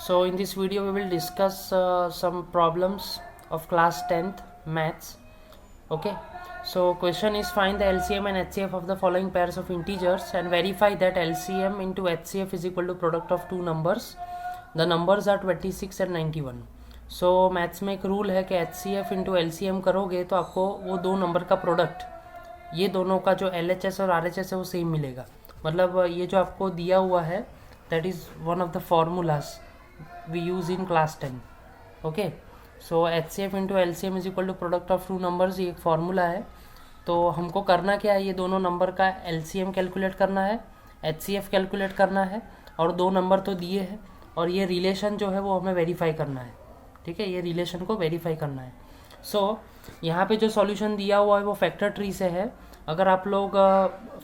So in this video we will discuss some problems of class 10th maths. Okay, so question is find the LCM and HCF of the following pairs of integers and verify that LCM into HCF is equal to product of two numbers. The numbers are 26 and 91. So maths में एक rule है कि HCF into LCM करोगे तो आपको वो दो number का प्रोडक्ट, ये दोनों का जो LHS और RHS है वो सेम मिलेगा. मतलब ये जो आपको दिया हुआ है that is one of the formulas we use in class 10. okay, so HCF into LCM is equal to product of two numbers, ये एक फार्मूला है. तो हमको करना क्या है, ये दोनों नंबर का LCM कैलकुलेट करना है, HCF कैलकुलेट करना है और दो नंबर तो दिए हैं और ये रिलेशन जो है वो हमें वेरीफाई करना है. ठीक है, ये रिलेशन को वेरीफाई करना है. सो यहाँ पे जो सॉल्यूशन दिया हुआ है वो फैक्टर ट्री से है. अगर आप लोग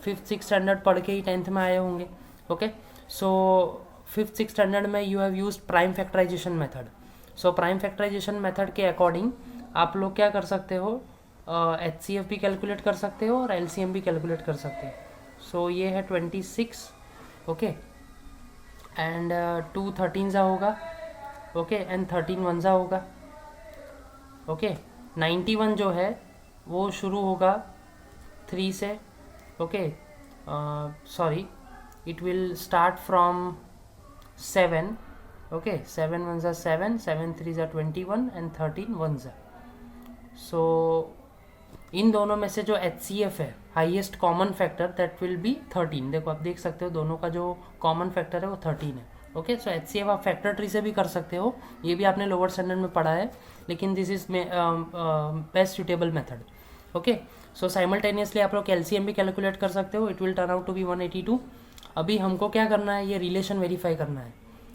5th 6th स्टैंडर्ड पढ़ के ही 10th में आए होंगे. Okay, so 5th 6th standard में you have used prime factorization method. So prime factorization method के अकॉर्डिंग आप लोग क्या कर सकते हो, HCF भी कैलकुलेट कर सकते हो और LCM भी कैलकुलेट कर सकते हो. सो ये है 26. ओके, एंड 2 13 सा होगा. ओके, एंड 13 1 सा होगा. ओके, 91 जो है वो शुरू होगा 3 से. Okay, sorry, it will start from 7. okay, 7 1s are 7, 7 3s are 21 and 13 1s are. so इन दोनों में से जो HCF है highest common factor that will B 13. देखो आप देख सकते हो दोनों का जो कॉमन फैक्टर है वो 13 है. ओके, सो HCF आप फैक्टर ट्री से भी कर सकते हो, ये भी आपने लोअर स्टैंडर्ड में पढ़ा है, लेकिन this is best suitable method. Okay, so simultaneously आप लोग LCM भी कैलकुलेट कर सकते हो. It will turn out to be 182. अभी हमको क्या करना है, ये रिलेशन वेरीफाई करना है.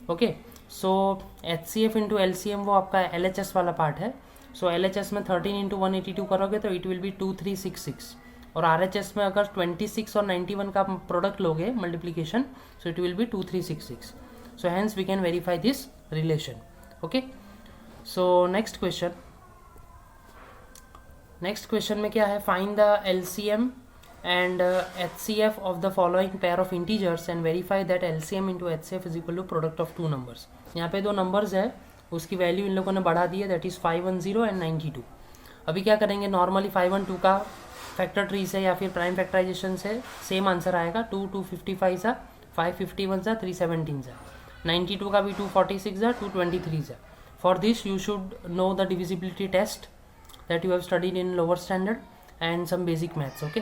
ओके, सो HCF इंटू LCM वो आपका LHS वाला पार्ट है. सो LHS में 13 इंटू 182 करोगे तो इट विल बी 2366 और RHS में अगर 26 और 91 का प्रोडक्ट लोगे multiplication, so it will be 2366. So hence we can verify this relation. Okay, so next question में क्या है, find the LCM and HCF of the following pair of integers and verify that LCM into HCF is equal to product of two numbers. यहाँ पे दो numbers है, उसकी value in लोगों ने बढ़ा दी है, दैट इज़ 510 एंड 92. अभी क्या करेंगे, नॉर्मली 512 का फैक्टर ट्री से या फिर प्राइम फैक्टराइजेशन से सेम आंसर आएगा. 255 सा, 551 सा, 317 सा, 92 का भी 246 सा, 223 सा. For this you should know the divisibility test that you have studied in lower standard and some basic maths. Okay,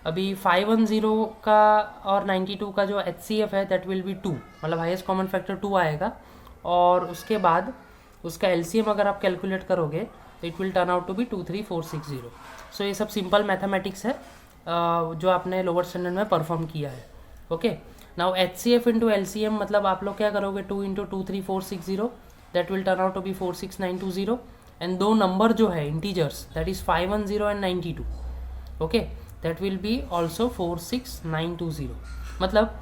अभी 510 का और 92 का जो HCF है दैट विल बी 2, मतलब हाईएस्ट कॉमन फैक्टर 2 आएगा. और उसके बाद उसका LCM अगर आप कैलकुलेट करोगे तो it will turn out to be 23460. So ये सब सिंपल मैथमेटिक्स है जो आपने लोअर स्टैंडर्ड में परफॉर्म किया है. Okay, now HCF into LCM मतलब आप लोग क्या करोगे, 2 into 23460 that will turn out to be 46920. And दो नंबर जो है integers that is 510 and 92. Okay, that will be also 46920. मतलब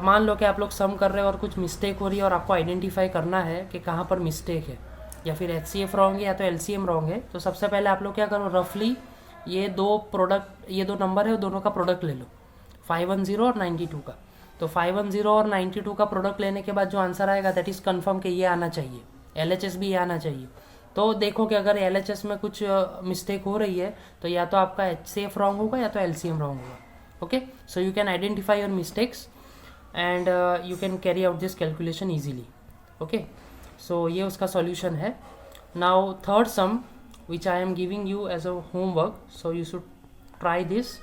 मान लो कि आप लोग सम कर रहे हो और कुछ मिस्टेक हो रही है और आपको आइडेंटिफाई करना है कि कहाँ पर मिस्टेक है, या फिर HCF रॉन्ग है या तो LCM रॉन्ग है. तो सबसे पहले आप लोग क्या करो, रफली ये दो नंबर है दोनों का प्रोडक्ट ले लो, 510 और 92 का. तो 510 और 92 का प्रोडक्ट लेने के बाद जो आंसर आएगा दैट इज़ कन्फर्म कि ये आना चाहिए, LHS भी ये आना चाहिए. तो देखो कि अगर LHS में कुछ मिस्टेक हो रही है तो या तो आपका HCF रॉन्ग होगा या तो LCM रॉन्ग होगा. Okay, so you can identify your mistakes and you can carry out this calculation easily. Okay, so ये उसका सॉल्यूशन है. Now third sum which I am giving you as a homework, so you should try this.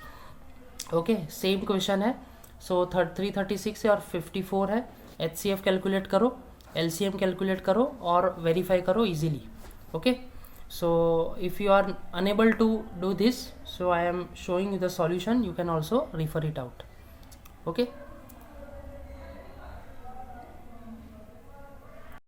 Okay, same question है. सो 336 है और 54 है. HCF calculate करो, LCM calculate करो और वेरीफाई करो easily. Okay, so if you are unable to do this, so I am showing you the solution, you can also refer it out. Okay.